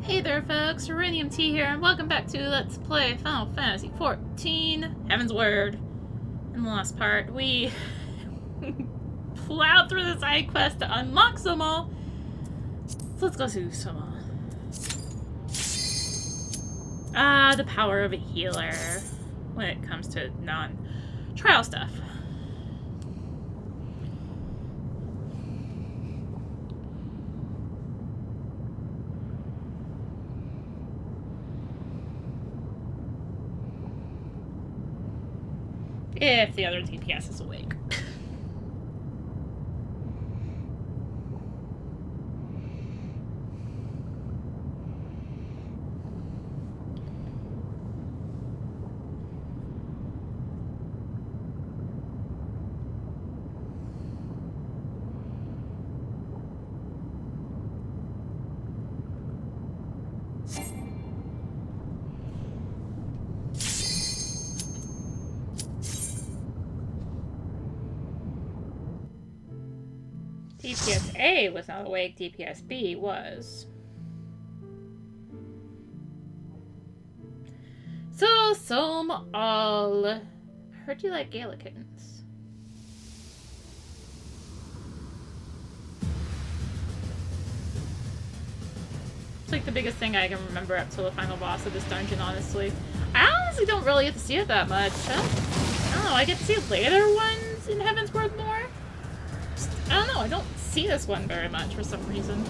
Hey there folks, rinimt here, and welcome back to Let's Play Final Fantasy XIV Heavensward. In the last part, we plowed through the side quest to unlock Sohm. So let's go to Sohm. The power of a healer when it comes to non-trial stuff. If the other DPS is awake. DPS A was not awake, DPS B was. So, Sohm all. I heard you like Gala kittens. It's like the biggest thing I can remember up till the final boss of this dungeon, honestly. I honestly don't really get to see it that much. I don't know, I get to see later ones in Heavensward more. I don't know, I don't see this one very much for some reason.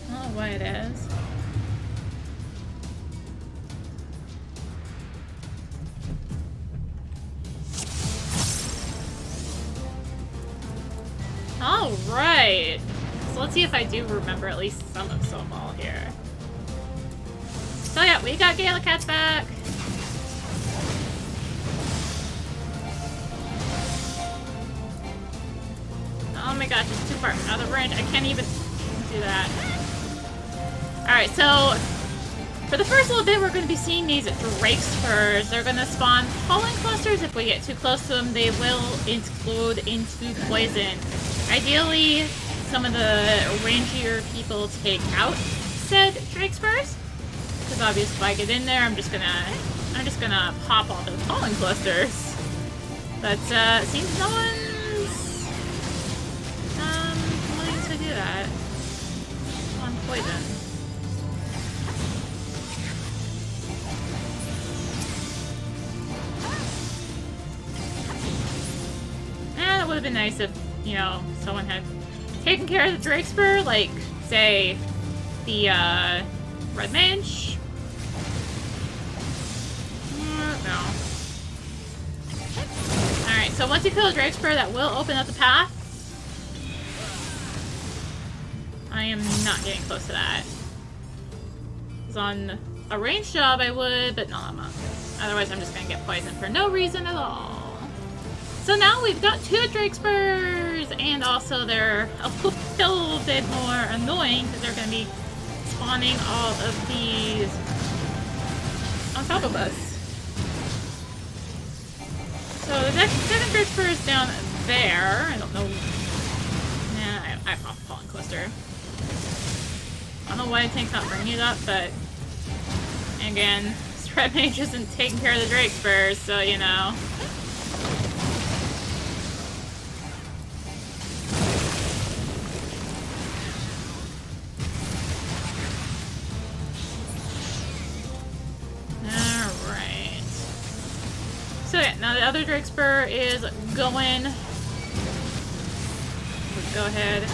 I don't know what it is. Alright! So let's see if I do remember at least some of Sohm here. So yeah, we got Gala Cats back! Oh my gosh, it's too far out of range. I can't even do that. Alright, so for the first little bit, we're going to be seeing these Drake Spurs. They're going to spawn pollen clusters. If we get too close to them, they will explode into poison. Ideally, some of the rangier people take out said Drake Spurs. Because obviously if I get in there, I'm just gonna pop all those pollen clusters. But seems no one's willing to do that on poison. And it would have been nice if, you know, someone had taken care of the Drake Spur, like, say, the Red Mage. No. Alright, so once you kill a Drake Spur, that will open up the path. I am not getting close to that. Because on a ranged job I would, but not on a. Otherwise I'm just going to get poisoned for no reason at all. So now we've got 2 Drake Spurs, and also they're a little bit more annoying because they're going to be spawning all of these on top of us. So the second Drake Spur is down there. I don't know. Nah, I popped a pollen cluster. I don't know why Tank's not bringing it up, but again, this Red Mage isn't taking care of the Drake Spurs, so you know. So yeah, now the other Drake Spur is going. Let's go ahead,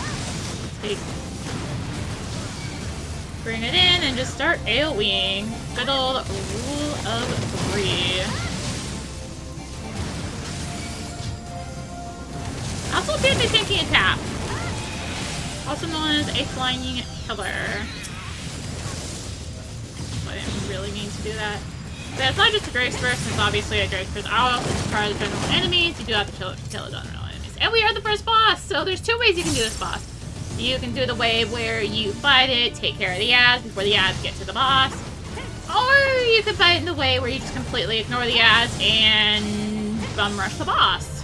bring it in and just start AoEing. Good old rule of 3. Also did the tanking attack, also known as a flying killer. I didn't really mean to do that. But it's not just a Drake Spur, since obviously a Drake Spur is also part of the general enemies. You do have to kill the general enemies. And we are the first boss, so there's 2 ways you can do this boss. You can do the way where you fight it, take care of the ads before the ads get to the boss. Or you can fight it in the way where you just completely ignore the ads and bum rush the boss.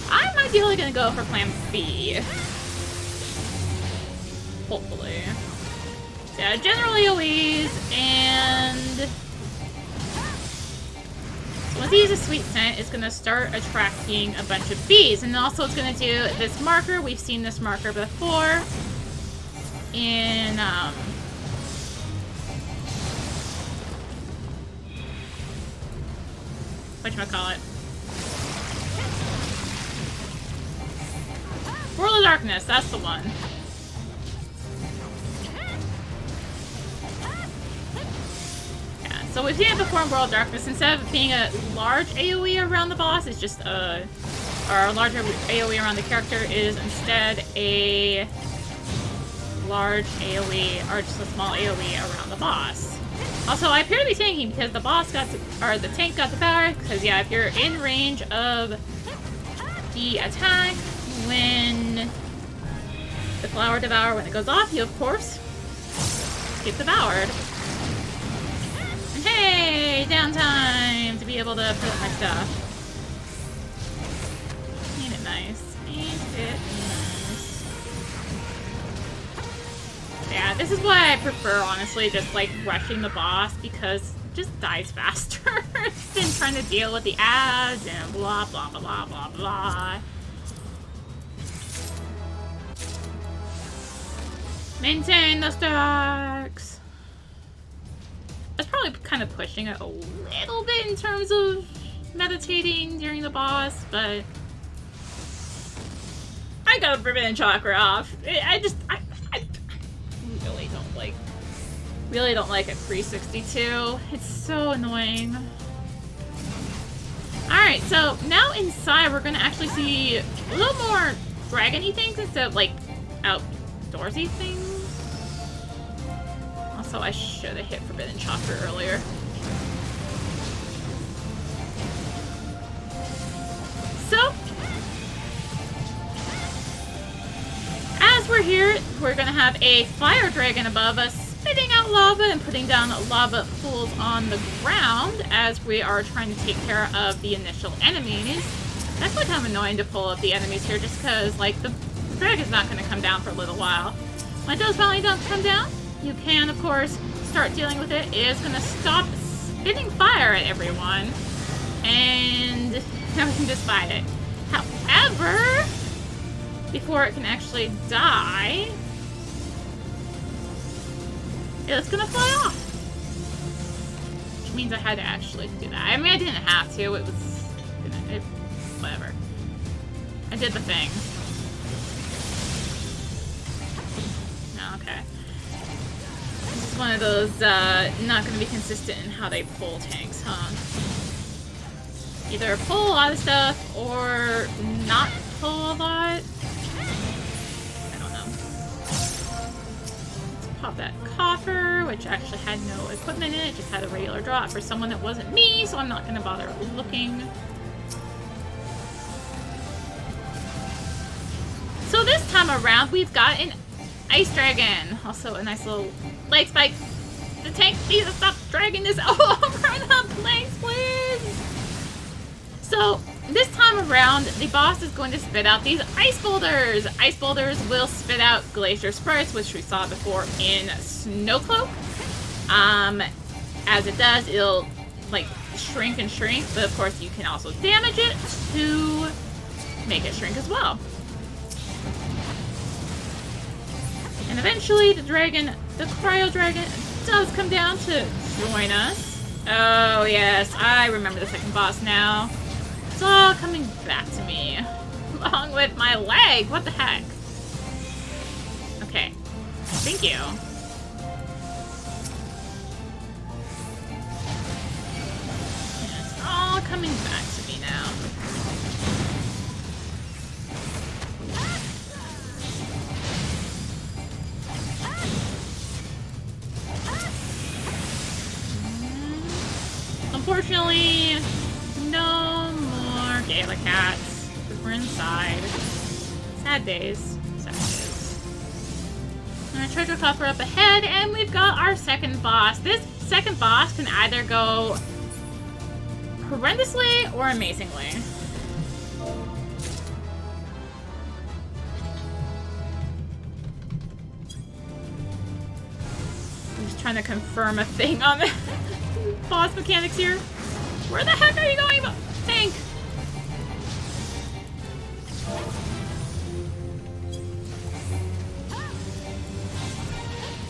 I'm ideally gonna go for plan B. Hopefully. So yeah, general AoEs, and so once he uses Sweet Scent, it's gonna start attracting a bunch of bees, and also it's gonna do this marker. We've seen this marker before in whatchamacallit? World of Darkness, that's the one. Yeah, so we've seen it before in World of Darkness. Instead of being a large AoE around the boss, it's just or a larger AoE around the character is instead a large AoE, or just a small AoE around the boss. Also, I appear to be tanking because the boss got to, or the tank got devoured, because yeah, if you're in range of the attack when the flower devour, when it goes off, you of course get devoured. And hey, downtime to be able to put up my stuff. Ain't it nice? Ain't it nice? Yeah, this is why I prefer, honestly, just like rushing the boss, because it just dies faster than trying to deal with the ads and blah blah blah blah blah. Maintain the stacks. That's probably kind of pushing it a little bit in terms of meditating during the boss, but I got a Forbidden Chakra off. I really don't like it pre-62. It's so annoying. Alright, so now inside we're gonna actually see a little more dragon-y things instead of like outdoorsy things. Also, I should have hit Forbidden Chakra earlier. So, as we're here, we're gonna have a fire dragon above us, spitting out lava and putting down lava pools on the ground as we are trying to take care of the initial enemies. That's like kind of annoying to pull up the enemies here, just because like the dragon's not going to come down for a little while. When those finally don't come down, you can of course start dealing with it. It is going to stop spitting fire at everyone, and now we can just fight it. However, before it can actually die, it's gonna fly off. Which means I had to actually do that. I mean, I didn't have to. It was... whatever. I did the thing. Okay. This is one of those, not gonna be consistent in how they pull tanks, huh? Either pull a lot of stuff, or not pull a lot. Pop that coffer, which actually had no equipment in it, just had a regular drop for someone that wasn't me, so I'm not going to bother looking. So this time around, we've got an ice dragon. Also a nice little leg spike. The tank needs to stop dragging this over the planks, please! So, this time around, the boss is going to spit out these ice boulders. Ice boulders will spit out glacier sprites, which we saw before in Snowcloak. As it does, it'll like shrink and shrink, but of course you can also damage it to make it shrink as well. And eventually the dragon, the cryo dragon, does come down to join us. Oh yes, I remember the second boss now. It's all coming back to me. Along with my leg. What the heck? Okay. Thank you. It's all coming back to me now. Unfortunately, no more Gala cats, because we're inside. Sad days. Sad days. Alright, treasure coffer up ahead, and we've got our second boss. This second boss can either go horrendously or amazingly. trying to confirm a thing on the boss mechanics here. Where the heck are you going, tank?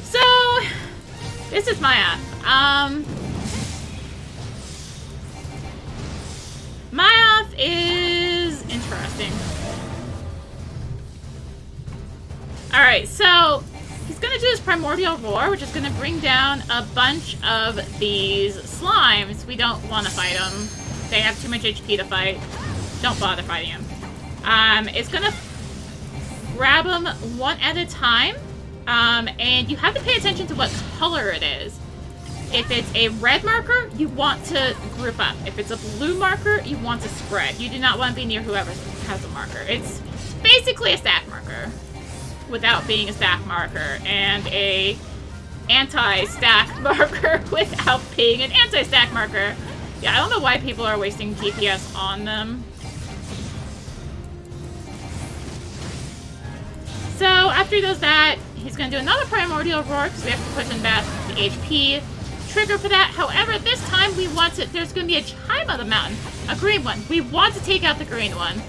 So, this is my off. My off is interesting. Alright, so he's gonna do his Primordial Roar, which is gonna bring down a bunch of these slimes. We don't want to fight them. They have too much HP to fight. Don't bother fighting them. It's gonna grab them one at a time, and you have to pay attention to what color it is. If it's a red marker, you want to group up. If it's a blue marker, you want to spread. You do not want to be near whoever has a marker. It's basically a stack marker without being a stack marker, and a anti-stack marker without being an anti-stack marker. Yeah, I don't know why people are wasting DPS on them. So after he does that, he's going to do another Primordial Roar because we have to push in back the HP trigger for that. However, this time we want to, there's going to be a chime of the mountain, a green one. We want to take out the green one.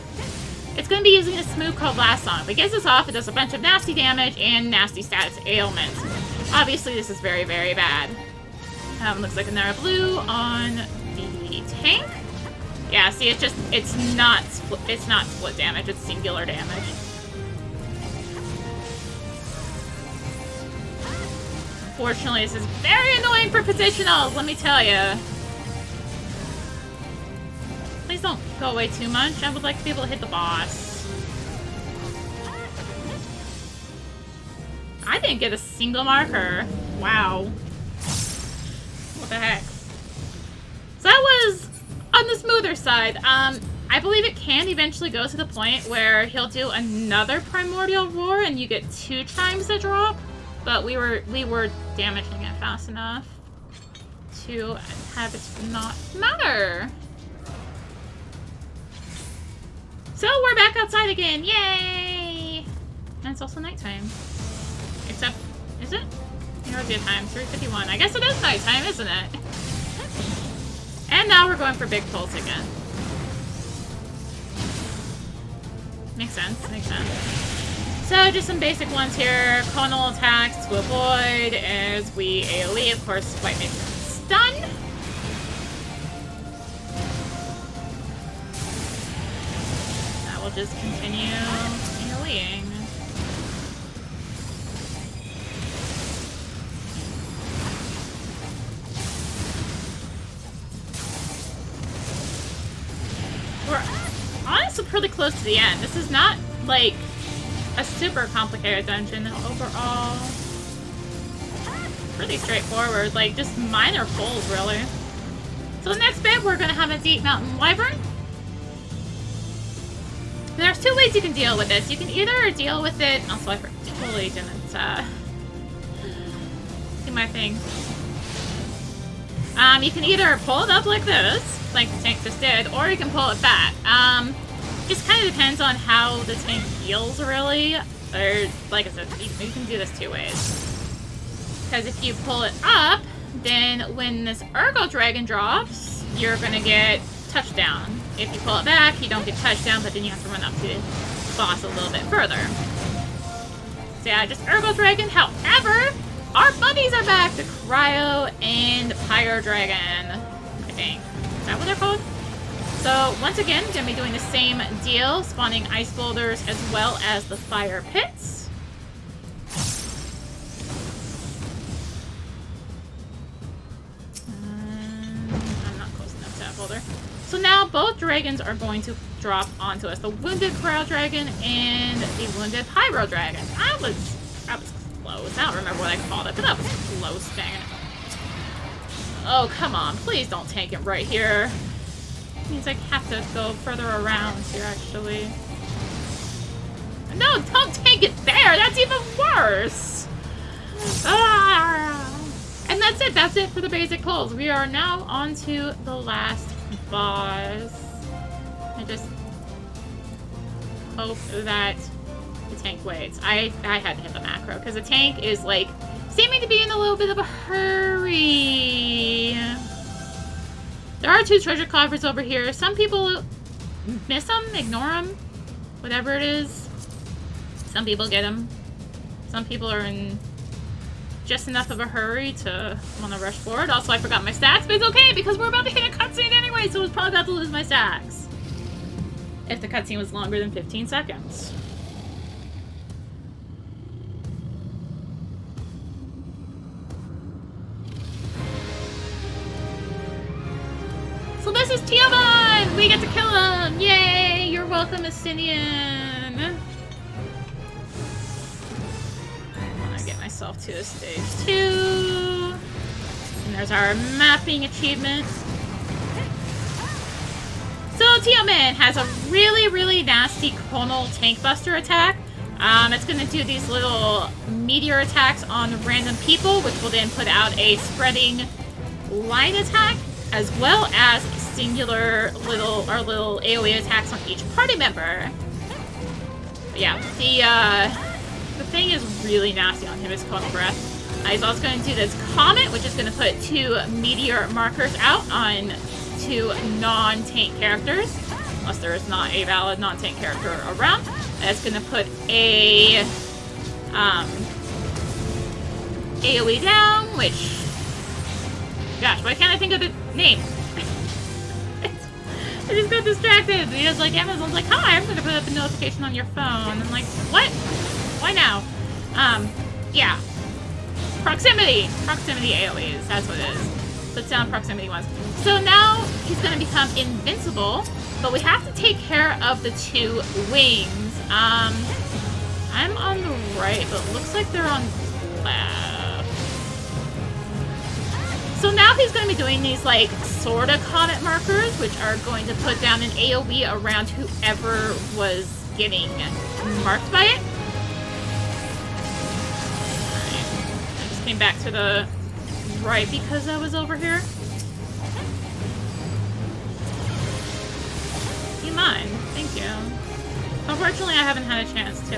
It's going to be using this move called Last Song. If it gets this off, it does a bunch of nasty damage and nasty status ailments. Obviously, this is very, very bad. Looks like another blue on the tank. Yeah, see, it's not split damage, it's singular damage. Unfortunately, this is very annoying for positionals, let me tell you. Please don't go away too much. I would like to be able to hit the boss. I didn't get a single marker. Wow. What the heck? So that was on the smoother side. I believe it can eventually go to the point where he'll do another Primordial Roar and you get 2 chimes that drop. But we were damaging it fast enough to have it not matter. So we're back outside again, yay! And it's also nighttime. Except, is it? Your time, 3:51. I guess it is nighttime, isn't it? And now we're going for big pulse again. Makes sense, makes sense. So just some basic ones here. Conal attacks to avoid as we AoE, of course, White Mage stun. That will just continue AoEing. We're honestly pretty close to the end. This is not, like, a super complicated dungeon overall. Pretty straightforward, like, just minor pulls, really. So the next bit, we're gonna have a Deep Mountain Wyvern. And there's 2 ways you can deal with this. You can either deal with it... Also, I totally didn't, do my thing. You can either pull it up like this, like the tank just did, or you can pull it back. Just kind of depends on how the tank feels, really. Or, like I said, you can do this 2 ways. Because if you pull it up, then when this Azure Dragon drops, you're gonna get touchdown. If you pull it back, you don't get touchdown, but then you have to run up to the boss a little bit further. So yeah, just Azure Dragon. However, our buddies are back, the Cryo and Pyro Dragon, I think. Is that what they're called? So, once again, going to be doing the same deal, spawning ice boulders as well as the fire pits. I'm not close enough to that boulder. So now both dragons are going to drop onto us. The Wounded Cryo Dragon and the Wounded Pyro Dragon. That was close. I don't remember what I called it, but that was close, dang it. Oh, come on. Please don't tank it right here. Means I have to go further around here, actually. No, don't take it there! That's even worse! Ah! And that's it. That's it for the basic pulls. We are now on to the last boss. I just hope that the tank waits. I had to hit the macro, because the tank is like seeming to be in a little bit of a hurry. There are 2 treasure coffers over here. Some people miss them, ignore them, whatever it is. Some people get them. Some people are in just enough of a hurry to want to rush forward. Also, I forgot my stacks, but it's okay because we're about to hit a cutscene anyway, so it's probably about to lose my stacks. If the cutscene was longer than 15 seconds. So this is Tiamat! We get to kill him! Yay! You're welcome, Asinian! I want to get myself to stage 2. And there's our mapping achievement. So Tiamat has a really, really nasty conal tank buster attack. It's going to do these little meteor attacks on random people, which will then put out a spreading line attack, as well as singular little AoE attacks on each party member. But yeah, the thing is really nasty on him, his conal breath. He's also going to do this comet, which is going to put 2 meteor markers out on 2 non-tank characters, unless there is not a valid non-tank character around. That's going to put a AoE down, which, gosh, why can't I think of the name? I just got distracted. Because like Amazon's like, hi, I'm going to put up a notification on your phone. I'm like, what? Why now? Yeah, proximity AoEs. That's what it is. Puts down proximity ones. So now he's going to become invincible, but we have to take care of the 2 wings. I'm on the right, but it looks like they're on the left. So now he's going to be doing these, like, sorta comet markers, which are going to put down an AoE around whoever was getting marked by it. Alright. I just came back to the right because I was over here. You mind? Thank you. Unfortunately, I haven't had a chance to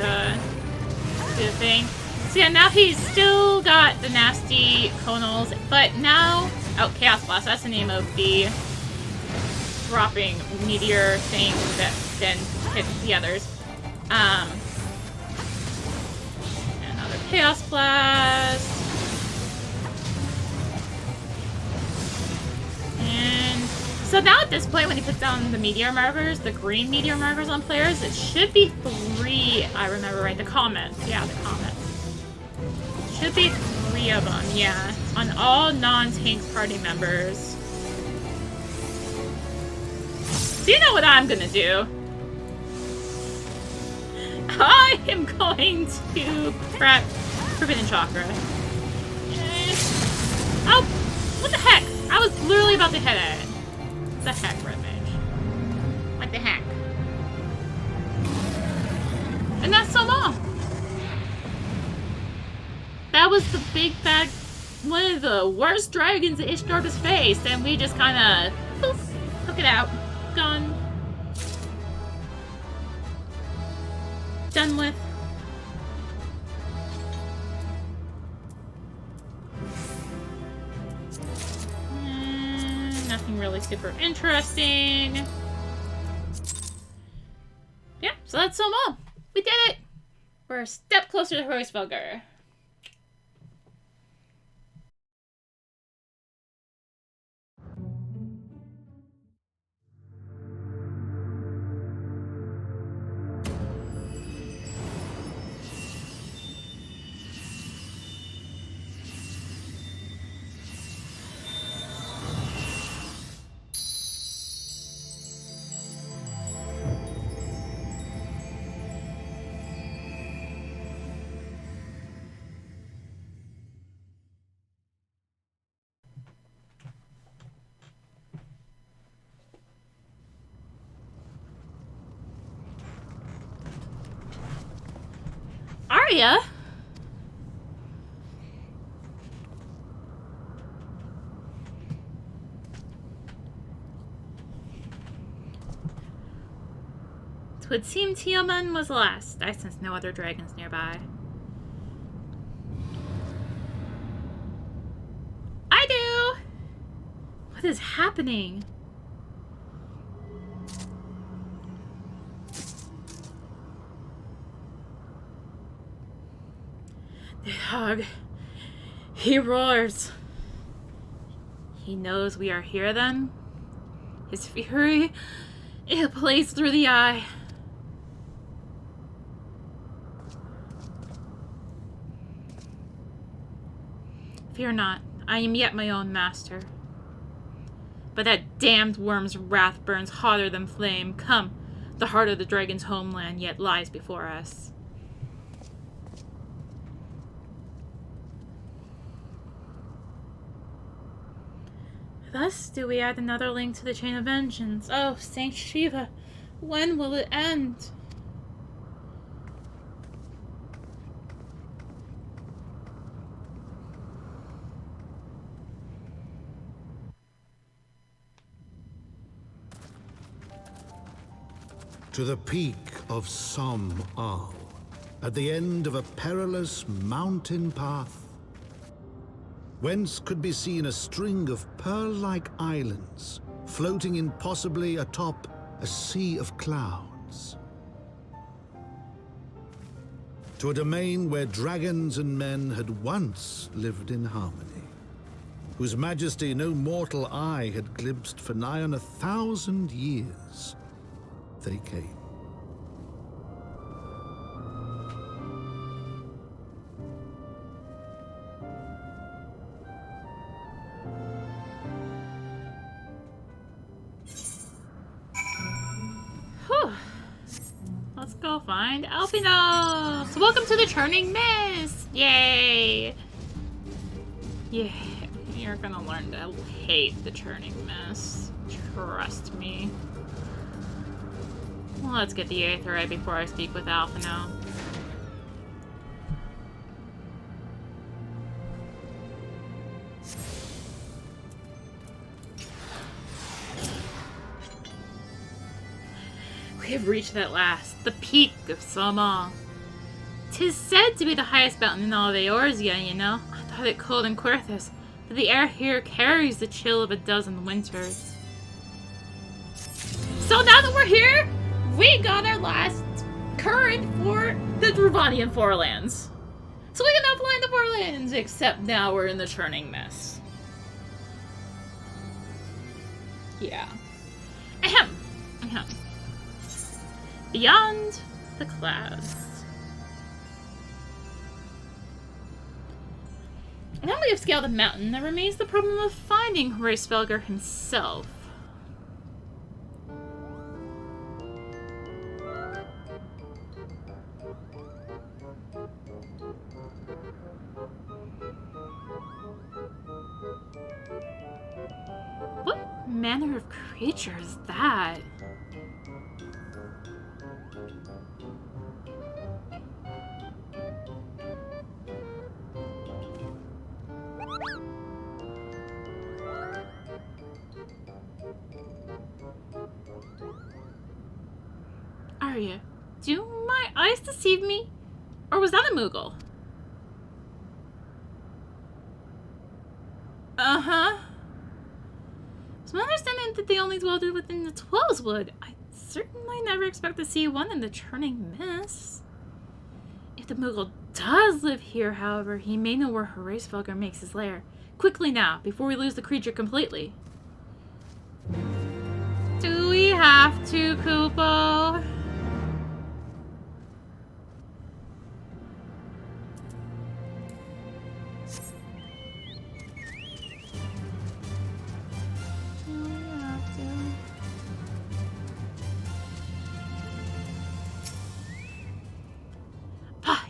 do the thing. So yeah, now he's still got the nasty conals, but now... Oh, Chaos Blast. That's the name of the dropping meteor thing that then hits the others. Another Chaos Blast. And so now at this point, when he puts down the meteor markers, the green meteor markers on players, it should be 3, I remember right, the comments. Yeah, the comments. Should be 3 of them, yeah. On all non-tank party members. So you know what I'm gonna do? I am going to prep Forbidden Chakra. Oh! What the heck? I was literally about to hit it. What the heck, Red Mage? What the heck? And that's so long! That was the big bad, one of the worst dragons that Ishtar has faced, and we just kinda, poof, took it out. Gone. Done with. Nothing really super interesting. Yeah, so that's Sohm. We did it! We're a step closer to Heavensward. Arya? It would seem Tiamat was last. I sense no other dragons nearby. What is happening? The dog. He roars. He knows we are here then? His fury, it plays through the eye. Fear not, I am yet my own master. But that damned worm's wrath burns hotter than flame. Come, the heart of the dragon's homeland yet lies before us. Thus do we add another link to the chain of vengeance. Oh, Saint Shiva, when will it end? To the peak of Sohm, at the end of a perilous mountain path, whence could be seen a string of pearl-like islands floating impossibly atop a sea of clouds. To a domain where dragons and men had once lived in harmony, whose majesty no mortal eye had glimpsed for nigh on 1,000 years. They came. Whew. Let's go find Alpinos! Welcome to the Churning Mists! Yay! Yeah, you're gonna learn to hate the Churning Mists. Trust me. Well, let's get the Aether right before I speak with Alphino. We have reached at last the peak of Sohm. 'Tis said to be the highest mountain in all of Eorzea, you know. I thought it cold in Querthus, but the air here carries the chill of a dozen winters. So now that we're here, we got our last current for the Dravanian Forelands. So we can now fly in the Forelands, except now we're in the Churning Mists. Yeah. Ahem. Ahem. Beyond the clouds. Now we have scaled a mountain, there remains the problem of finding Hraesvelgr himself. What manner of creature is that? Arya, do my eyes deceive me? Or was that a Moogle? Uh-huh. It's my understanding that they only dwelled within the Twelveswood. I certainly never expect to see one in the Churning Mists. If the Moogle does live here, however, he may know where Hraesvelgr makes his lair. Quickly now, before we lose the creature completely. Do we have to, Kupo?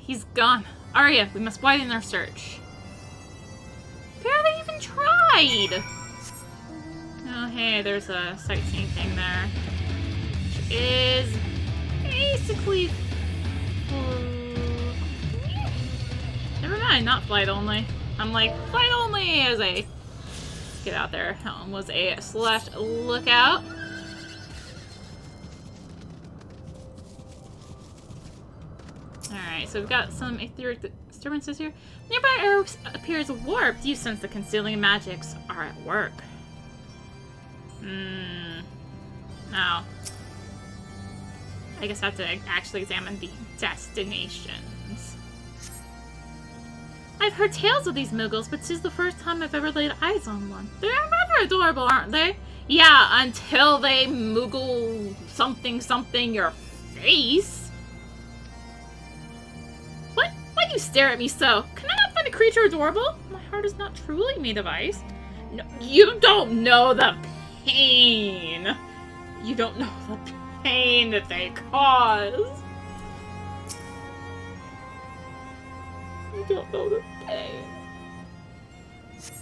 He's gone. Arya, we must widen our search. Barely even tried! Oh, hey, there's a sightseeing thing there. Which is basically... Never mind, not flight only. I'm like, flight only as I get out there. That one was a / lookout. Alright, so we've got some etheric disturbances here. Nearby air appears warped. You sense the concealing magics are at work. No. I guess I have to actually examine the destinations. I've heard tales of these Muggles, but this is the first time I've ever laid eyes on one. They're rather adorable, aren't they? Yeah, until they Moogle something your face. What? Why do you stare at me so? Can I not find a creature adorable? My heart is not truly made of ice. No, you don't know the pain. You don't know the pain that they cause. You don't know the pain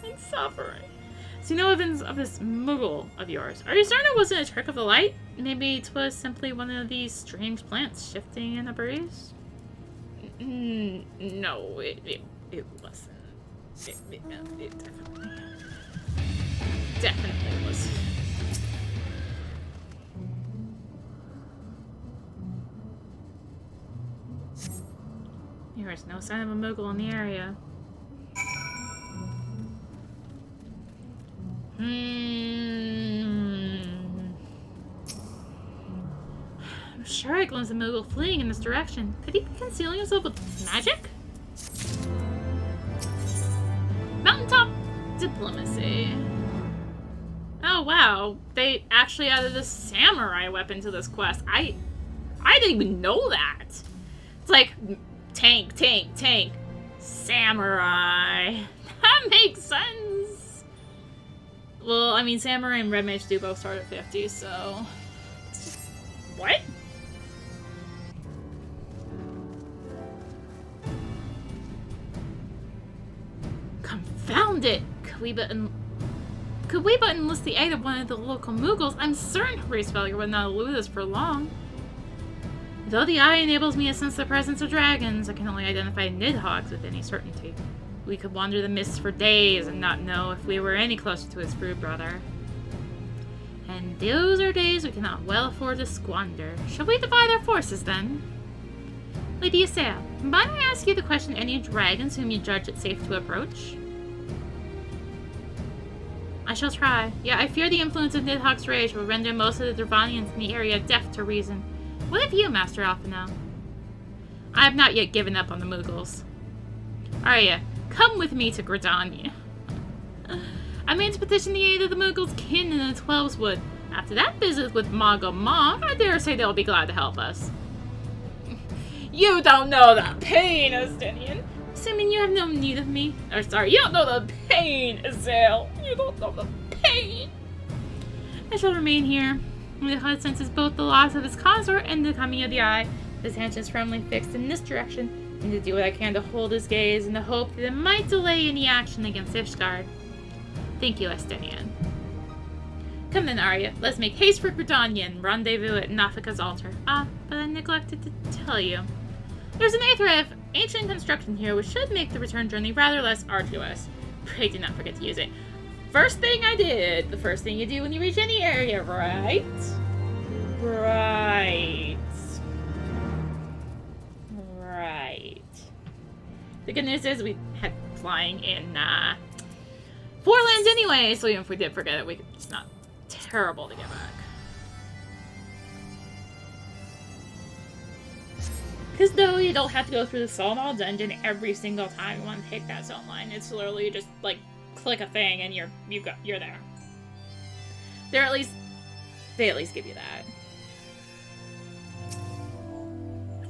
and suffering. So you know of this Moogle of yours. Are you certain it wasn't a trick of the light? Maybe it was simply one of these strange plants shifting in a breeze? No, it wasn't. It definitely was. There is no sign of a Moogle in the area. I'm sure I glimpsed a Moogle fleeing in this direction. Could he be concealing himself with magic? Mountaintop diplomacy. Oh wow, they actually added a samurai weapon to this quest. I didn't even know that. It's like tank, samurai. That makes sense. Well, I mean, samurai and red mage do both start at 50, so what? Confound it! Could we but enlist the aid of one of the local Muggles? I'm certain Race Failure would not elude us for long. Though the eye enables me to sense the presence of dragons, I can only identify Nidhogg's with any certainty. We could wander the mists for days and not know if we were any closer to his brood brother. And those are days we cannot well afford to squander. Shall we divide our forces then? Lady Asea, might I ask you the question any dragons whom you judge it safe to approach? I shall try. Yet I fear the influence of Nidhogg's rage will render most of the Dravanians in the area deaf to reason. What of you, Master Alphino? I have not yet given up on the Muggles. Arya, come with me to Gridania. I mean to petition the aid of the Muggles' kin in the Twelveswood. After that visit with Mago Mog, I dare say they'll be glad to help us. You don't know the pain, Estinian. Assuming you have no need of me. Or sorry, you don't know the pain, Azael. You don't know the pain. I shall remain here. Nidhogg senses both the loss of his consort and the coming of the eye. His attention is firmly fixed in this direction, and to do what I can to hold his gaze in the hope that it might delay any action against Ishgard. Thank you, Estinian. Come then, Arya. Let's make haste for Gridania and rendezvous at Nafika's altar. Ah, but I neglected to tell you. There's an aether of ancient construction here which should make the return journey rather less arduous. Pray do not forget to use it. First thing I did. The first thing you do when you reach any area, right? Right. The good news is we had flying in 4 lands anyway, so even if we did forget it, it's not terrible to get back. Because though you don't have to go through the Sohm dungeon every single time you want to take that zone line, it's literally just like click a thing and you're there. They at least give you that.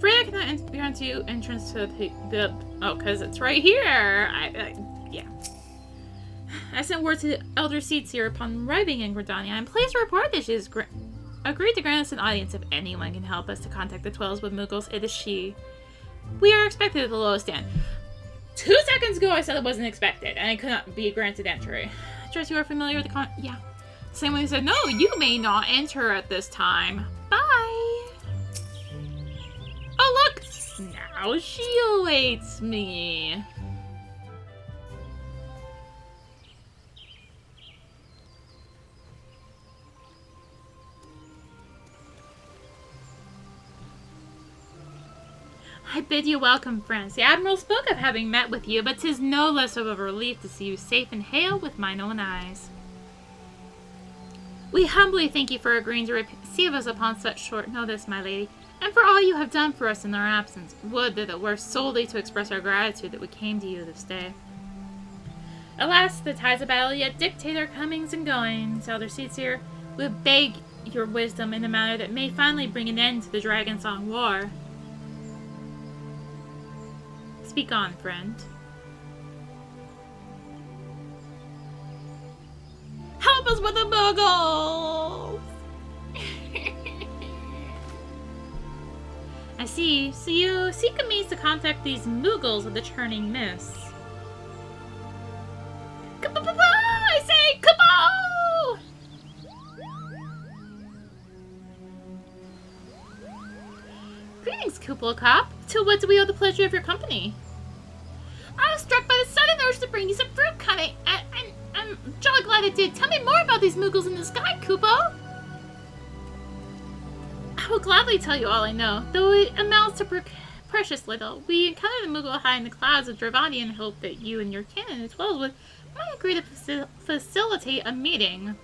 Freya cannot grant you entrance to the because it's right here. Yeah. I sent word to the Elder Seatseer upon arriving in Gridania. I'm pleased to report that she has agreed to grant us an audience. If anyone can help us to contact the Twelveswood Muggles, it is she. We are expected at the lowest stand. 2 seconds ago I said it wasn't expected, and I could not be granted entry. I trust you are familiar with the yeah. Same way you said, no, you may not enter at this time. Bye. Oh, look! Now she awaits me. I bid you welcome, friends. The Admiral spoke of having met with you, but 'tis no less of a relief to see you safe and hale with mine own eyes. We humbly thank you for agreeing to receive us upon such short notice, my lady, and for all you have done for us in our absence. Would that it were solely to express our gratitude that we came to you this day. Alas, the tides of battle yet dictate our comings and goings. Elder seats here, we beg your wisdom in a manner that may finally bring an end to the Dragon Song War. Speak on, friend. Help us with the Muggles! I see. So you seek a means to contact these Muggles of the Churning Mists. I say, kupo! Greetings, Kupo Cop. To what do we owe the pleasure of your company? I was struck by the sudden urge to bring you some fruit cutting, and I'm jolly glad it did. Tell me more about these Muggles in the sky, Kupo. I will gladly tell you all I know, though it amounts to precious little. We encountered the Muggle high in the clouds of Dravani and hoped that you and your canon as well might agree to facilitate a meeting.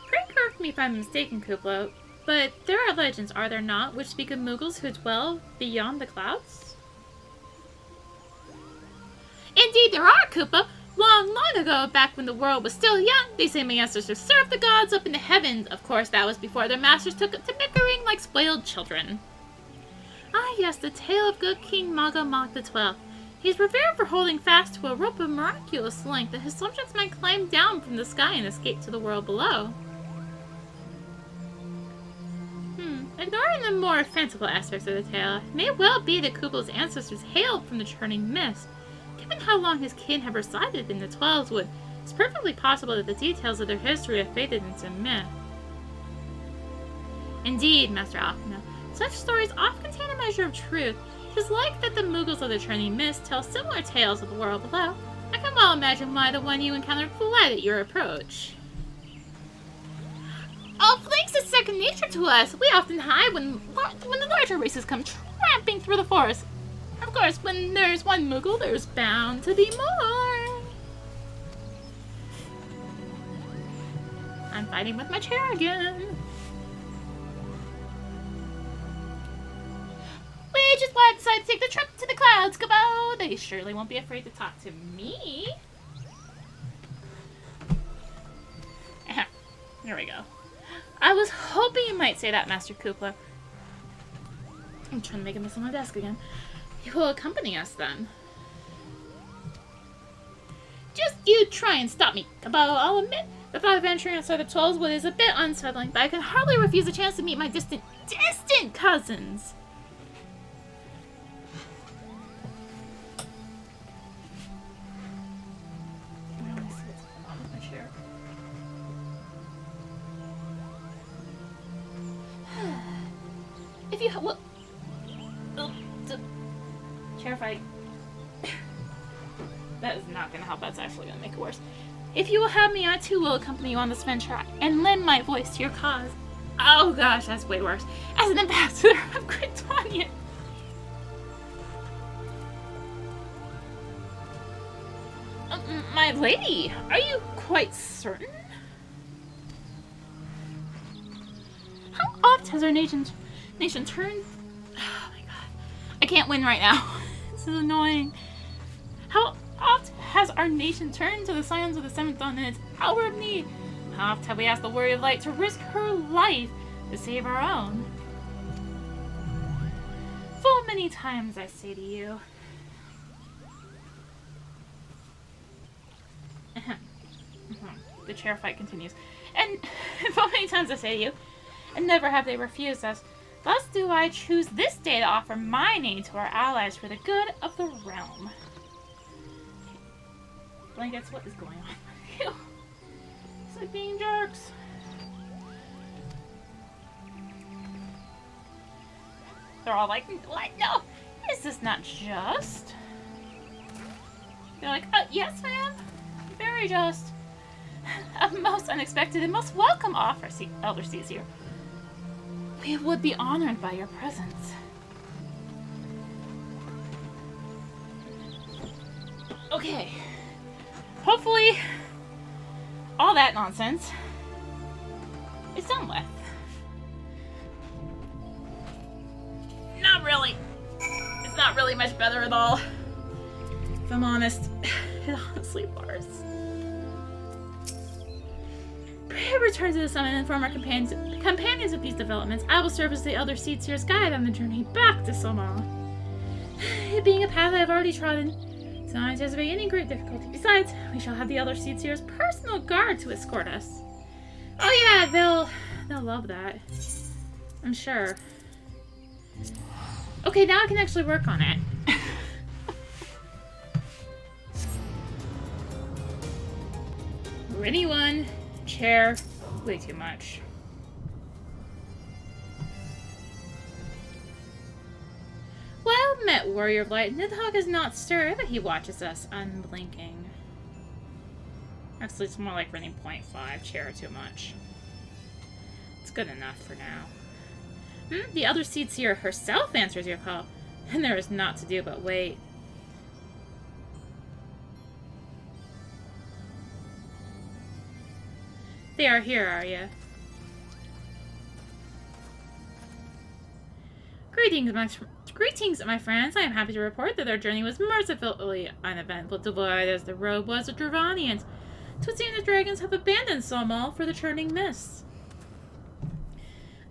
Pray correct me if I'm mistaken, Kupo, but there are legends, are there not, which speak of Muggles who dwell beyond the clouds? Indeed there are, Kupo. Long, long ago, back when the world was still young, they say my ancestors served the gods up in the heavens. Of course, that was before their masters took to bickering like spoiled children. Ah, yes, the tale of good King Maga Mog the 12th. He is revered for holding fast to a rope of miraculous length that his subjects might climb down from the sky and escape to the world below. Ignoring the more fanciful aspects of the tale, it may well be that Kupo's ancestors hailed from the Churning Mists. Given how long his kin have resided in the Twelveswood, it's perfectly possible that the details of their history have faded into myth. Indeed, Master Alchemist, such stories often contain a measure of truth. It is like that the Muggles of the Churning Mists tell similar tales of the world below. I can well imagine why the one you encountered fled at your approach. Oh, flanks is second nature to us. We often hide when the larger races come tramping through the forest. Of course, when there's one Muggle, there's bound to be more. I'm fighting with my chair again. Which is why I decided to take the trip to the clouds, Kupo. They surely won't be afraid to talk to me. Here we go. I was hoping you might say that, Master Kupo. I'm trying to make a mess on my desk again. You will accompany us, then. Just you try and stop me, Kupo. I'll admit, the thought of venturing outside the Twelveswood is a bit unsettling, but I can hardly refuse a chance to meet my distant cousins. If you well, chair fight. That is not going to help. That's actually going to make it worse. If you will have me, I too will accompany you on this venture and lend my voice to your cause. Oh gosh, that's way worse. As an ambassador of Kryptonia. My lady, are you quite certain? How oft has our nation turned... Oh my god. I can't win right now. This is annoying. How oft has our nation turned to the Scions of the Seventh Dawn in its hour of need? How oft have we asked the Warrior of Light to risk her life to save our own? Full many times, I say to you. The chair fight continues. And full many times I say to you, and never have they refused us. Thus do I choose this day to offer my name to our allies for the good of the realm. Blankets, what is going on? Ew. It's like being jerks. They're all like, what? No! Is this not just? They're like, yes, ma'am. Very just. A most unexpected and most welcome offer, Elder sees here. We would be honored by your presence. Okay. Hopefully, all that nonsense is done with. Not really. It's not really much better at all. If I'm honest, it honestly bars. Pray return to the summit and inform our companions of these developments. I will serve as the Elder Seedseer's guide on the journey back to Sohm. It being a path I have already trodden, so I don't anticipate any great difficulty. Besides, we shall have the Elder Seedseer's personal guard to escort us. Oh yeah, they'll love that. I'm sure. Okay, now I can actually work on it. Anyone? Chair. Way too much. Well met, Warrior of Light. Nidhogg is not stirred, but he watches us, unblinking. Actually, it's more like running 0.5. Chair too much. It's good enough for now. The Elder Seedseer herself answers your call, and there is naught to do but wait. They are here, are you? Greetings, my friends. I am happy to report that their journey was mercifully uneventful, devoid as the road was of Dravanians. 'Twould seem the dragons have abandoned Sohm for the Churning Mists.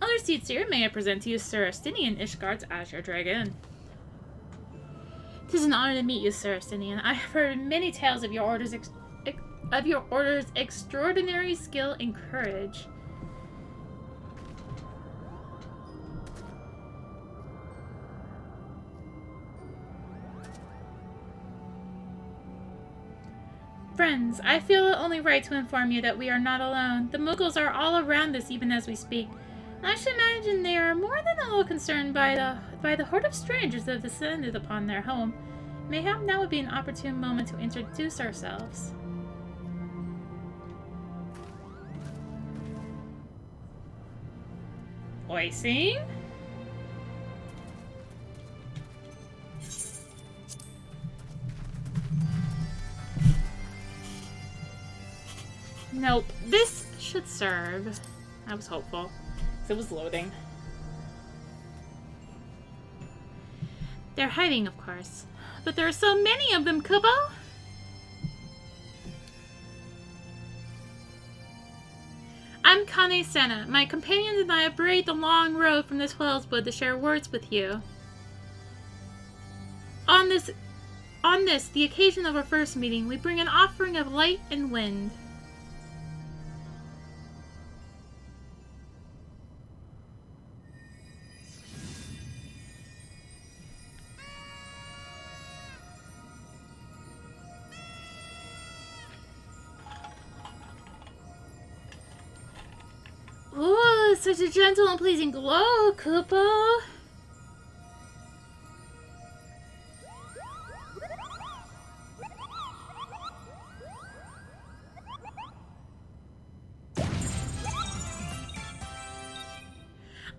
Elder Seedseer, may I present to you Sir Astinian Ishgard's Azure Dragon. 'Tis an honor to meet you, Sir Astinian. I have heard many tales of your order's extraordinary skill and courage. Friends, I feel it only right to inform you that we are not alone. The Muggles are all around us even as we speak. And I should imagine they are more than a little concerned by the horde of strangers that have descended upon their home. Mayhap now would be an opportune moment to introduce ourselves. Voicing? Nope. This should serve. I was hopeful. It was loading. They're hiding, of course. But there are so many of them, kupo! I'm Xena. My companions and I have braved the long road from the Twellswood to share words with you. On this, the occasion of our first meeting, we bring an offering of light and wind. Ooh, such a gentle and pleasing glow, kupo.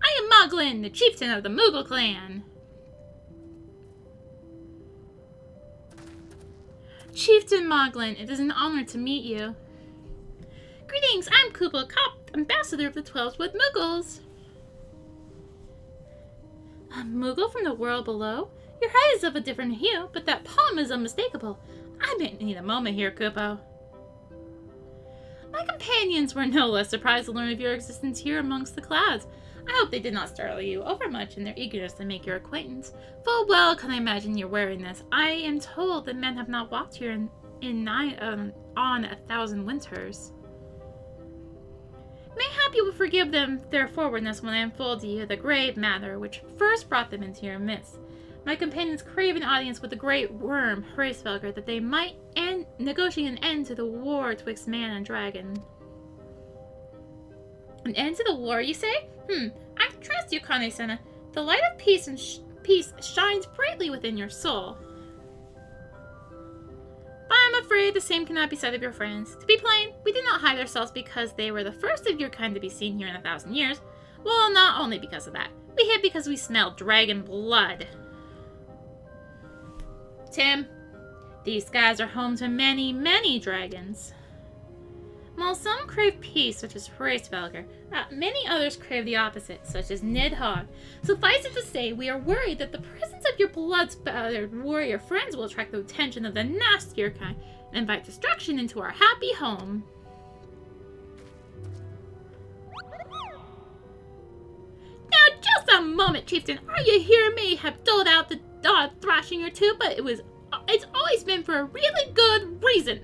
I am Moglin, the chieftain of the Moogle clan. Chieftain Moglin, it is an honor to meet you. Greetings, I'm Kupo Kopp, ambassador of the Twellswood Muggles. A Moogle from the world below? Your hide is of a different hue, but that palm is unmistakable. I may need a moment here, Kupo. My companions were no less surprised to learn of your existence here amongst the clouds. I hope they did not startle you overmuch in their eagerness to make your acquaintance. Full well can I imagine your wariness. I am told that men have not walked here on 1,000 winters. Mayhap you will forgive them their forwardness when I unfold to you the grave matter which first brought them into your midst. My companions crave an audience with the great worm, Hraesvelgr, that they might negotiate an end to the war twixt man and dragon. An end to the war, you say? I trust you, Xena. The light of peace shines brightly within your soul. But I'm afraid the same cannot be said of your friends. To be plain, we did not hide ourselves because they were the first of your kind to be seen here in 1,000 years. Well, not only because of that. We hid because we smelled dragon blood. Tim, these skies are home to many, many dragons. While some crave peace, such as Hraesvelgr, many others crave the opposite, such as Nidhogg. Suffice it to say, we are worried that the presence of your blood-spattered warrior friends will attract the attention of the nastier kind and invite destruction into our happy home. Now, just a moment, Chieftain. Are you here? May have doled out the odd thrashing or two, but it's always been for a really good reason.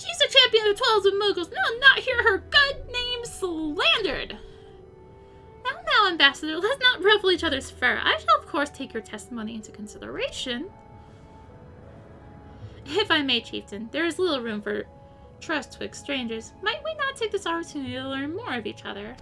She's the champion of the 12s of Muggles. No, not hear her good name slandered. Now, Ambassador, let's not ruffle each other's fur. I shall, of course, take your testimony into consideration. If I may, Chieftain, there is little room for trust twixt strangers. Might we not take this opportunity to learn more of each other?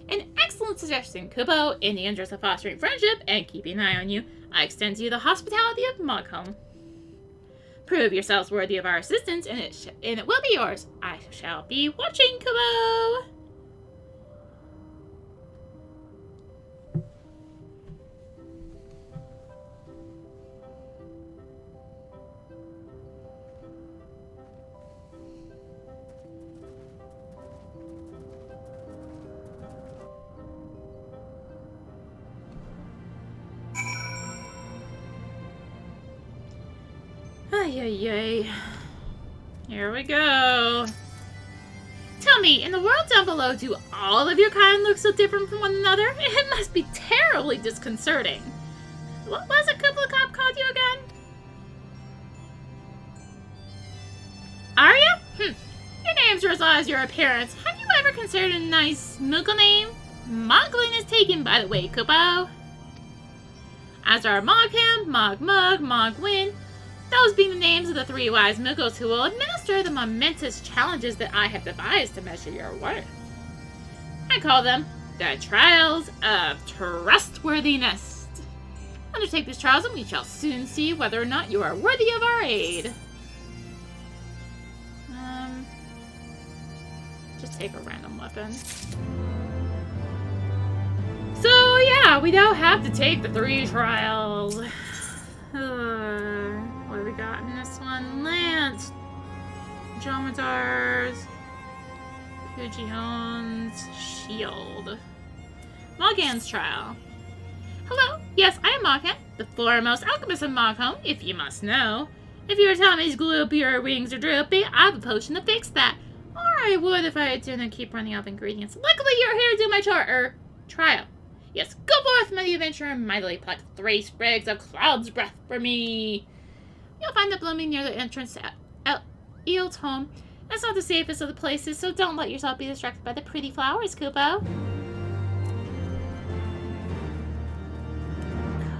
An excellent suggestion, Kupo. In the interest of fostering friendship and keeping an eye on you, I extend to you the hospitality of Mogholm. Prove yourselves worthy of our assistance, and it will be yours. I shall be watching, Kupo. Ay. Here we go. Tell me, in the world down below, do all of your kind look so different from one another? It must be terribly disconcerting. What was it Kupo Cop called you again? Arya? Your name's as odd as your appearance. Have you ever considered a nice Moogle name? Moglin is taken, by the way, Kupo. As are Mogham, Mogmug, Mogwin, those being the names of the three wise Muggles who will administer the momentous challenges that I have devised to measure your worth. I call them the Trials of Trustworthiness. Undertake these trials and we shall soon see whether or not you are worthy of our aid. Just take a random weapon. So yeah, we now have to take the 3 trials. What have we got in this one? Lance, Dromedar's, Pugion's Shield. Morgan's Trial. Hello, yes, I am Morgan, the foremost alchemist of Mogholm, if you must know. If your tummy's gloopy or wings are droopy, I have a potion to fix that. Or I would if I didn't keep running out of ingredients. Luckily, you're here to do my trial. Yes, go forth, mighty adventurer, and mightily pluck 3 sprigs of cloud's breath for me. You'll find it blooming near the entrance to Eel's home. It's not the safest of the places, so don't let yourself be distracted by the pretty flowers, Kupo.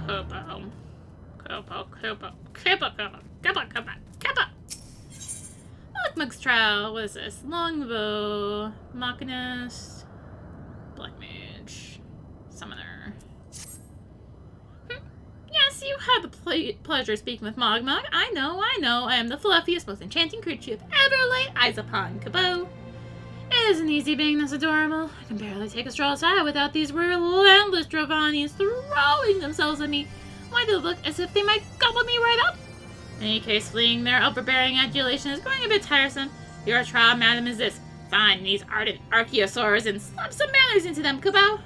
Kupo. Mogmug's Trial. What is this? Longbow, Machinist, Black Mage, Summoner. Yes, you had the pleasure of speaking with Mogmug. I know. I am the fluffiest, most enchanting creature you've ever laid eyes upon, Kupo. It isn't easy being this adorable. I can barely take a stroll outside without these relentless Dravanians throwing themselves at me. Why do they look as if they might gobble me right up? In any case, fleeing their overbearing adulation is growing a bit tiresome. Your trial, madam, is this. Find these ardent archaeosaurs and slap some manners into them, Kupo.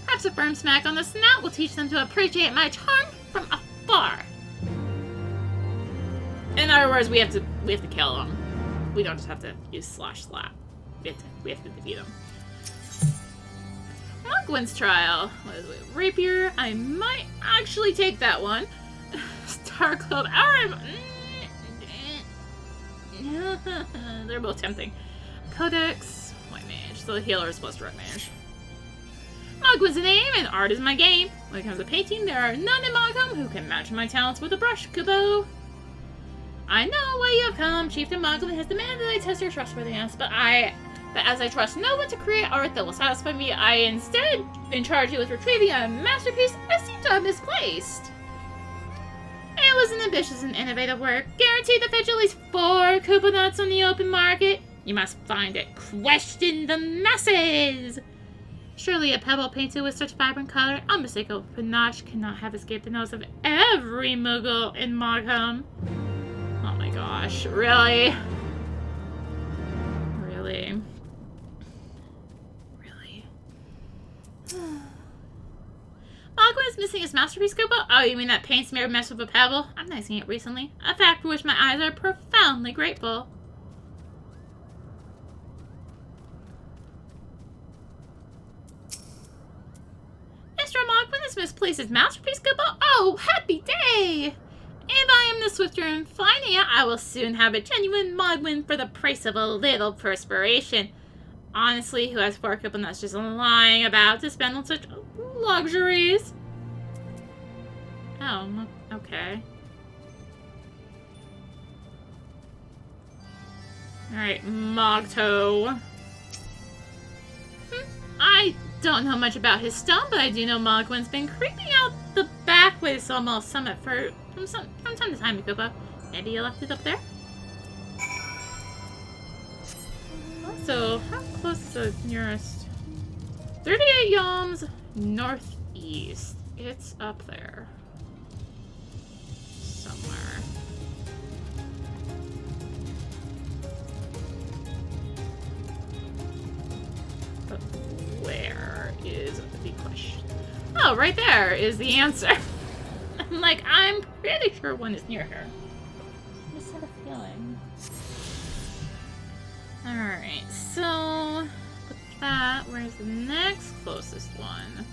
Perhaps a firm smack on the snout will teach them to appreciate my charm from afar. In other words, we have to kill them. We don't just have to use /slap. We have to defeat them. Mogwin's Trial. What is it? Rapier. I might actually take that one. Star Club. They're both tempting. Codex. White Mage. So the healer is plus direct mage. Mogwin's a name and art is my game. When it comes to painting, there are none in Mogholm who can match my talents with a brush, Kupo. I know why you have come. Chieftain Mogwin has demanded I test your trustworthiness, but as I trust no one to create art that will satisfy me, I instead charge you with retrieving a masterpiece I seem to have misplaced. It was an ambitious and innovative work, guaranteed to fetch at least 4 Kupo nuts on the open market. You must find it. Question the masses. Surely a pebble painted with such vibrant color, unmistakable panache cannot have escaped the nose of every Moogle in Mogham. Oh my gosh, really? Really? Really? Mogham is missing his masterpiece, kupo? Oh, you mean that paint's mere mess with a pebble? I'm not seeing it recently. A fact for which my eyes are profoundly grateful. Mr. Mogham has misplaced his masterpiece, kupo? Oh, happy day! If I am the swifter in finding it, I will soon have a genuine Mogham for the price of a little perspiration. Honestly, who has 4 kupo that's just lying about to spend on such luxuries? Oh, okay. Alright, Mogto. I don't know much about his stone, but I do know Mogwin's been creeping out the back way to almost summit from time to time, kupo. Maybe you left it up there? So, how close is the nearest? 38 yalms northeast. It's up there. Somewhere. But where is the question? Oh, right there is the answer. I'm like, I'm pretty sure one is near her. I just had a feeling. Alright, so with that, where's the next closest one?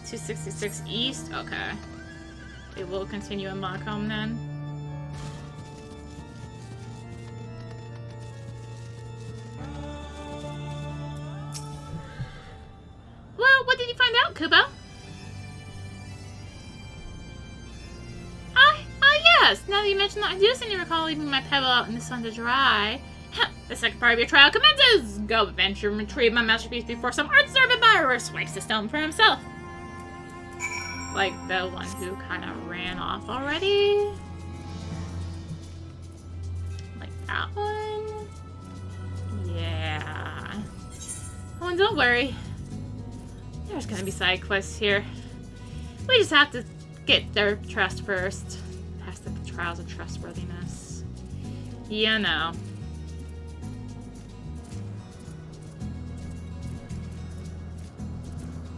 266 east? Okay. It will continue in Mogham then. Well, what did you find out, kupo? Yes, now that you mention that, I do seem to recall leaving my pebble out in the sun to dry. The second part of your trial commences! Go venture and retrieve my masterpiece before some art-starved admirer swipes the stone for himself. Like the one who kind of ran off already. Like that one. Yeah. Oh, and don't worry. There's gonna be side quests here. We just have to get their trust first. Past the Trials of Trustworthiness. Yeah, no.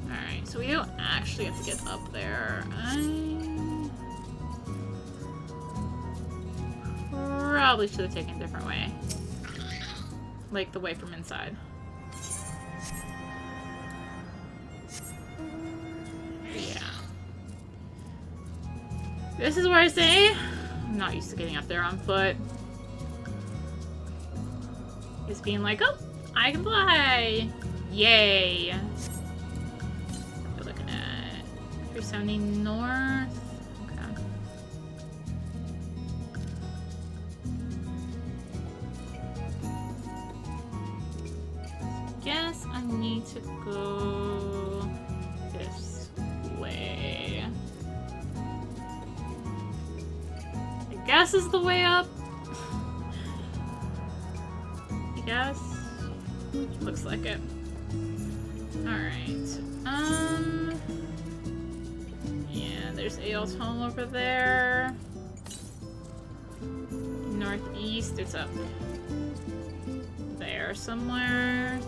Alright, so we don't actually have to get up there. I probably should have taken a different way. Like the way from inside. Yeah. This is where I say I'm not used to getting up there on foot. Just being like, oh, I can fly! Yay! We're looking at 370 north. Okay. Guess I need to go this way. I guess is the way up. I guess. Looks like it. Alright. Yeah, there's Ael's home over there. Northeast, it's up there somewhere.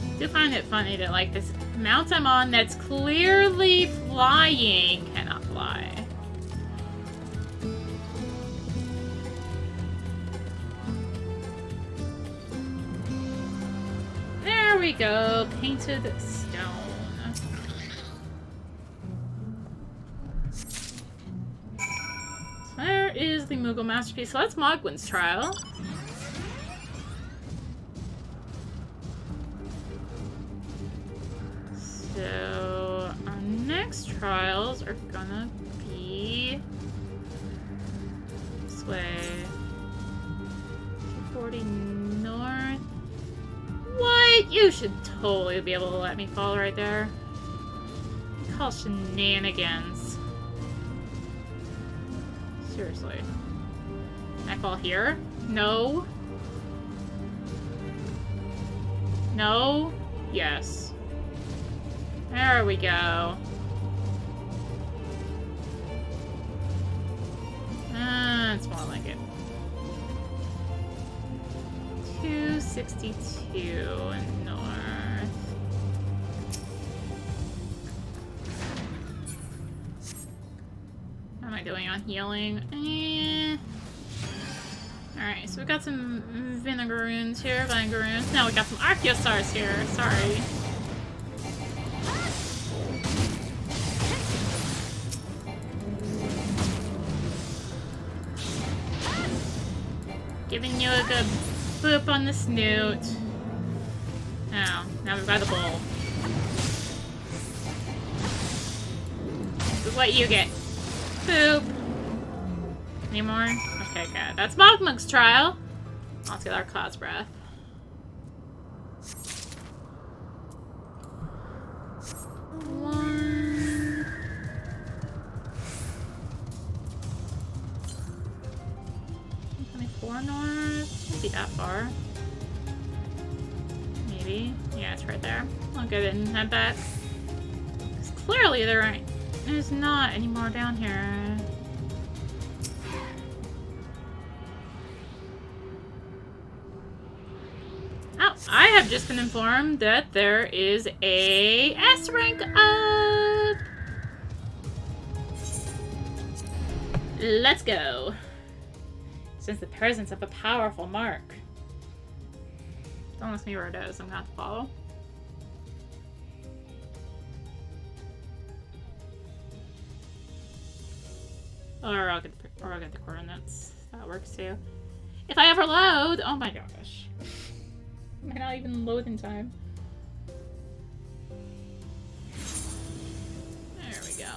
I do find it funny that, like, this mount I'm on that's clearly flying cannot fly. There we go, painted stone. So there is the Moogle masterpiece. So that's Mogwin's trial. So our next trials are gonna be this way. 240 north. What? You should totally be able to let me fall right there. call shenanigans? Seriously. Can I fall here? No. No? Yes. There we go. It's more like it. 262 north. How am I doing on healing? Alright, so we got some vinegaroons here, vinegaroons. Now we got some archaeostars here. Sorry. Giving you a good boop on the snoot. Oh, now we've got the bowl. This is what you get. Boop. Any more? Okay, good. That's Mogmug's trial. Let's get our Cloud's Breath. One. 24 north. Shouldn't be that far. Maybe. Yeah, it's right there. I'll go ahead and head back. Because clearly there's not any more down here. Oh, I have just been informed that there is a S rank up! Let's go. Since the presence of a powerful mark. Don't ask me where it is, I'm gonna have to follow. Or I'll get the coordinates. That works too. If I ever load! Oh my gosh. Might not even load in time. There we go.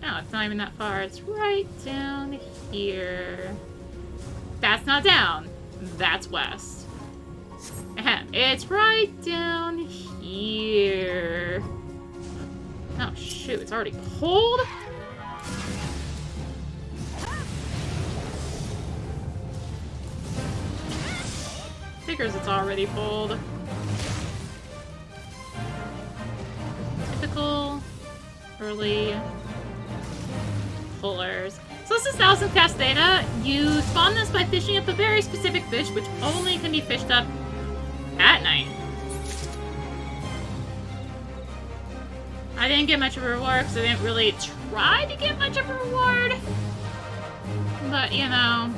No, it's not even that far. It's right down here. That's not down. That's west. Ahem. It's right down here. Oh shoot, it's already cold? Figures it's already pulled. Typical early pullers. So this is 1000 cast data. You spawn this by fishing up a very specific fish, which only can be fished up at night. I didn't get much of a reward because I didn't really try to get much of a reward. But, you know,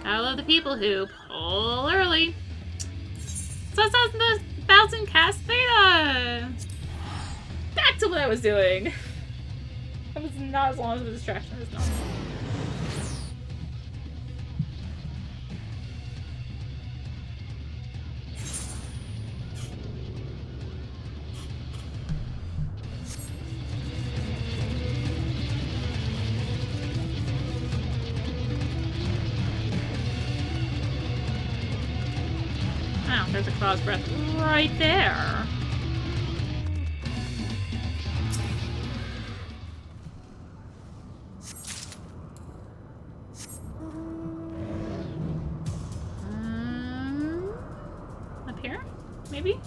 gotta love the people who pull early. So that's 1000 cast data. Back to what I was doing. That was not as long as a distraction as normal. Oh, there's a Cloud's Breath right there. Up here? Maybe?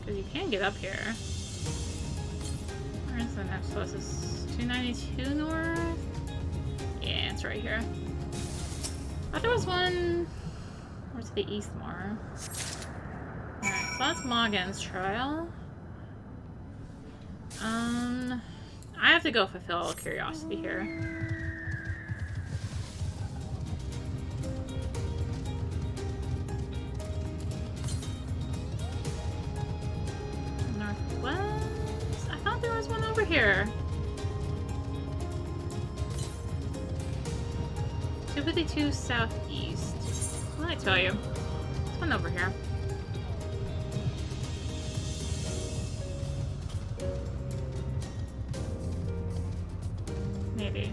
Because you can get up here. Where's the next closest? 292 north? Yeah, it's right here. I thought there was one... Or to the east more. Alright, so that's Morgan's trial. I have to go fulfill curiosity here. Northwest? I thought there was one over here. 252 southeast. What did I tell you? There's one over here. Maybe.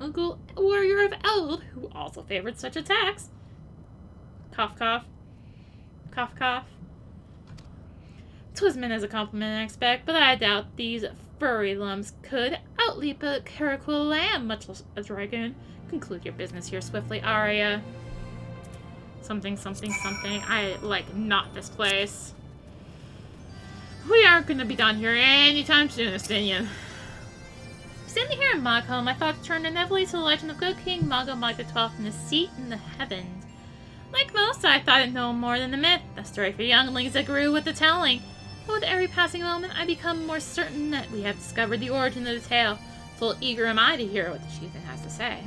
Moogle warrior of Eld, who also favored such attacks. Cough, cough. Cough, cough. 'Twas meant as a compliment, I expect, but I doubt these furry lumps could outleap a caracal lamb, much less a dragon. Conclude your business here swiftly, Arya. Something, something, something. I like not this place. We aren't going to be done here anytime soon, Estinian. Standing here in Mogholm, my thoughts turned inevitably to the legend of good King Mogomog XII and his seat in the heavens. Like most, I thought it no more than a myth, a story for younglings that grew with the telling. But with every passing moment, I become more certain that we have discovered the origin of the tale. Full eager am I to hear what the chieftain has to say.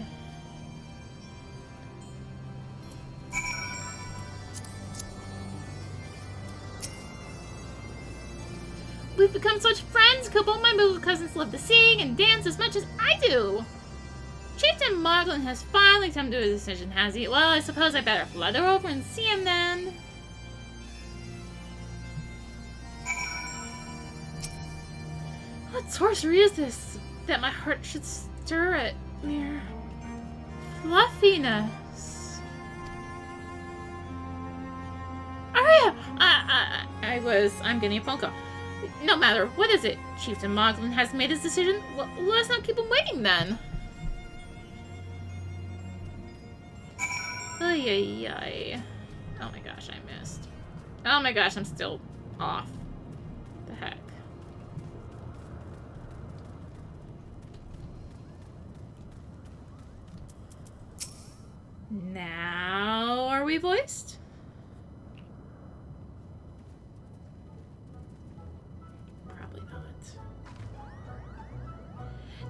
We've become such friends, Kupo. My Moogle cousins love to sing and dance as much as I do. Chieftain Moglin has finally come to a decision, has he? Well, I suppose I better flutter over and see him then. What sorcery is this that my heart should stir at mere fluffiness? Arya! I'm getting a phone call. No matter, what is it? Chieftain Moglin has made his decision. Well, let's not keep him waiting then. Ay, ay, ay. Oh my gosh, I missed. Oh my gosh, I'm still off. The heck. Now, are we voiced? Probably not.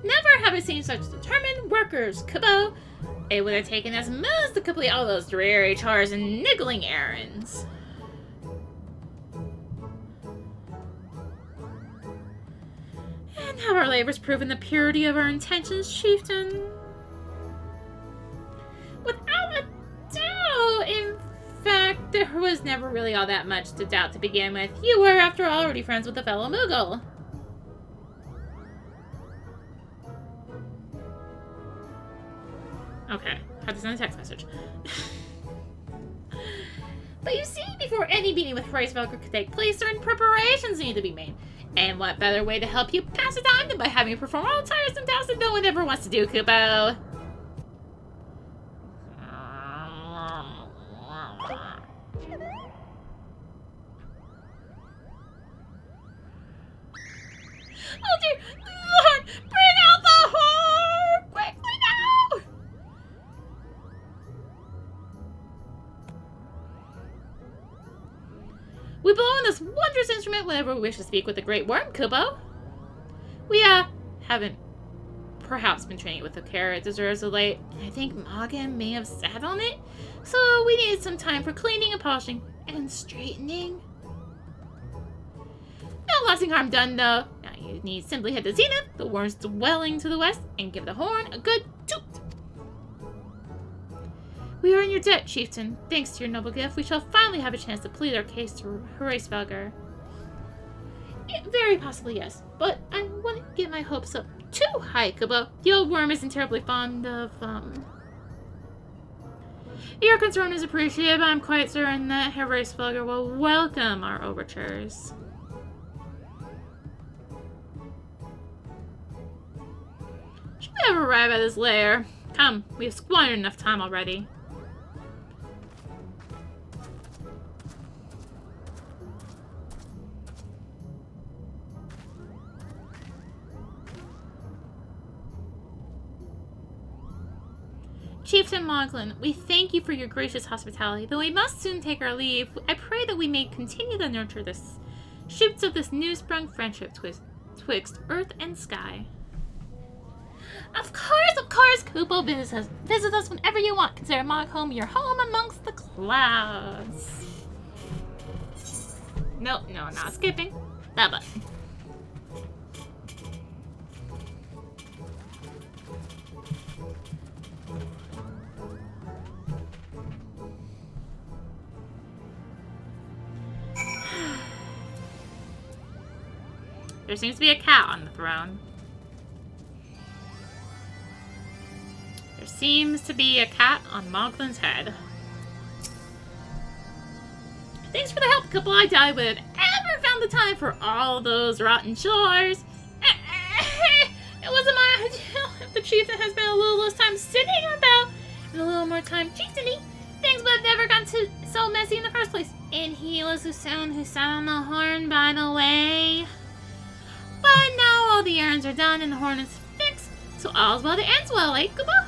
Never have I seen such determined workers, Kupo. It would have taken us months to complete all those dreary chores and niggling errands. And have our labors proven the purity of our intentions, Chieftain? Without a doubt. In fact, there was never really all that much to doubt to begin with. You were, after all, already friends with a fellow Moogle. Okay, had to send a text message. But you see, before any meeting with Hraesvelgr could take place, certain preparations need to be made. And what better way to help you pass the time than by having you perform all the tiresome tasks that no one ever wants to do, Kupo? Oh dear Lord, bring out the horn! Quickly now! We blow on this wondrous instrument whenever we wish to speak with the Great Worm, Kupo. We, haven't perhaps been training it with the care it deserves of late. I think Morgan may have sat on it, so we needed some time for cleaning and polishing and straightening. No lasting harm done, though. Now you need simply head to Xena, the worm's dwelling to the west, and give the horn a good toot. We are in your debt, Chieftain. Thanks to your noble gift, we shall finally have a chance to plead our case to Hraesvelgr. Very possibly, yes, but I wouldn't get my hopes up too high, Kupo. The old worm isn't terribly fond of, Your concern is appreciated, but I'm quite certain that Hraesvelgr will welcome our overtures. Should we ever arrive at his lair? Come, we have squandered enough time already. Chieftain Moglin, we thank you for your gracious hospitality, though we must soon take our leave. I pray that we may continue to nurture the shoots of this new-sprung friendship twixt earth and sky. Of course, Kupo, visit us whenever you want. Consider Mogholm your home amongst the clouds. No, not skipping. That button. There seems to be a cat on the throne. seems to be a cat on Moglin's head. Thanks for the help, couple. I doubt I would have ever found the time for all those rotten chores. It wasn't my idea. If the chieftain has been a little less time sitting about and a little more time chieftainy, things would have never gotten so messy in the first place. And he was the sound who sat on the horn, by the way. But now all the errands are done and the horn is fixed, so all's well that ends well, eh, Kupo?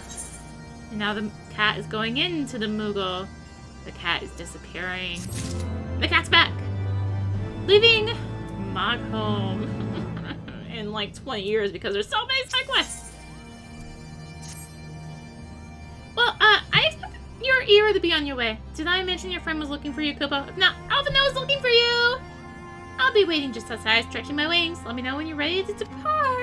And now the cat is going into the Moogle. The cat is disappearing. The cat's back, leaving Mog home in like 20 years because there's so many side quests. Well, I expect your ear to be on your way. Did I mention your friend was looking for you, Kupo? If not, Alphinaud is looking for you. I'll be waiting just outside, stretching my wings. Let me know when you're ready to depart.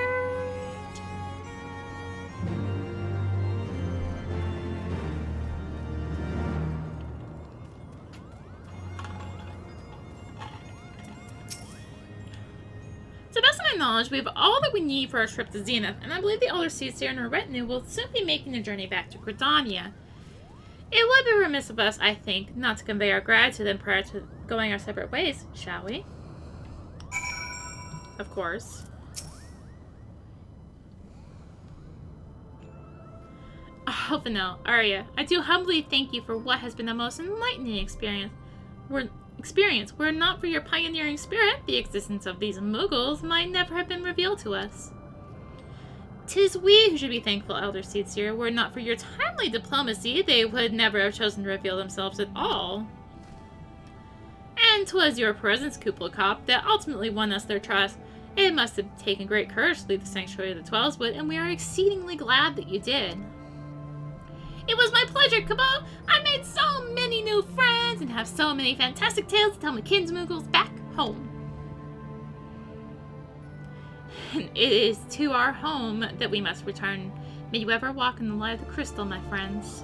To the best of my knowledge, we have all that we need for our trip to Xena, and I believe the Elder Seedseer and her retinue will soon be making the journey back to Gridania. It would be remiss of us, I think, not to convey our gratitude to them prior to going our separate ways, shall we? Of course. Alphinaud, Arya, I do humbly thank you for what has been the most enlightening experience. Were it not for your pioneering spirit, the existence of these Moogles might never have been revealed to us. 'Tis we who should be thankful, Elder Seedseer. Were it not for your timely diplomacy, they would never have chosen to reveal themselves at all. And 'twas your presence, Kupo, that ultimately won us their trust. It must have taken great courage to leave the sanctuary of the Twelveswood, and we are exceedingly glad that you did. It was my pleasure, Kupo. I made so many new friends and have so many fantastic tales to tell my kinsmoogles back home. And it is to our home that we must return. May you ever walk in the light of the crystal, my friends.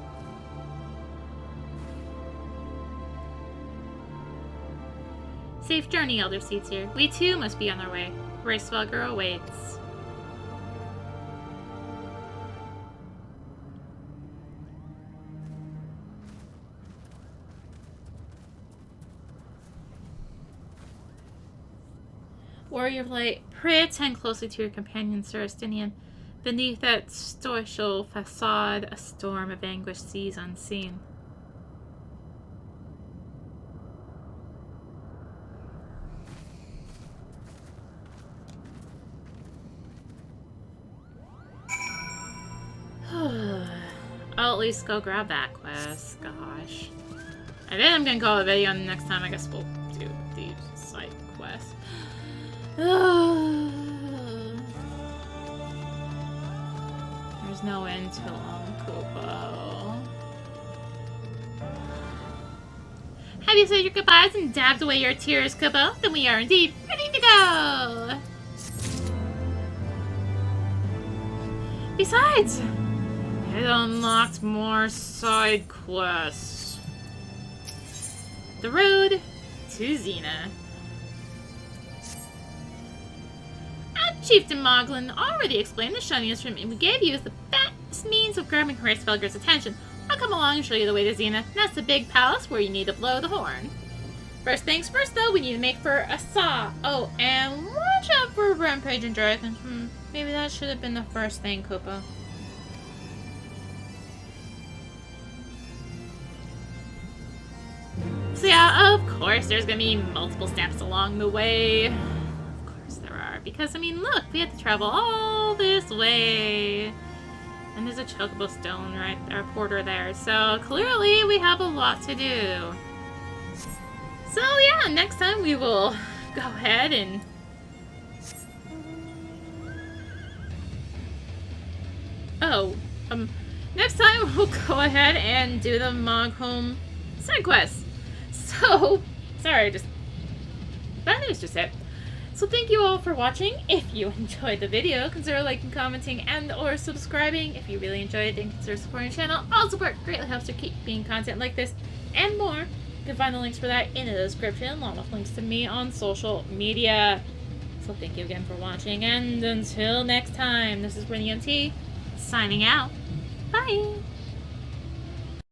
Safe journey, Elder Seedseer. We too must be on our way. Racewalker awaits. Warrior of Light, pray attend closely to your companion, Sir Estinian. Beneath that stoical facade, a storm of anguish sees unseen. I'll at least go grab that quest. Gosh. And then I'm gonna call it a video, and next time I guess we'll do the side quest. There's no end to Kupo. Have you said your goodbyes and dabbed away your tears, Kupo? Then we are indeed ready to go! Besides, it unlocked more side quests. The road to Xena. Chieftain Moglin already explained the shunning instrument we gave you is the best means of grabbing Hraesvelgur's attention. I'll come along and show you the way to Xena. That's the big palace where you need to blow the horn. First things first, though, we need to make for a saw. Oh, and watch out for a rampaging dragon. Maybe that should have been the first thing, Kupo. So yeah, of course, there's gonna be multiple steps along the way. Because, I mean, look, we had to travel all this way. And there's a chocobo stone right there, porter there. So, clearly, we have a lot to do. So, yeah, next time we will go ahead and... next time we'll go ahead and do the Mog Home side quest. So, sorry, that was just it. So thank you all for watching. If you enjoyed the video, consider liking, commenting, and or subscribing. If you really enjoyed it, then consider supporting the channel. All support greatly helps to keep being content like this and more. You can find the links for that in the description, along with links to me on social media. So thank you again for watching, and until next time, this is rinimt, signing out. Bye!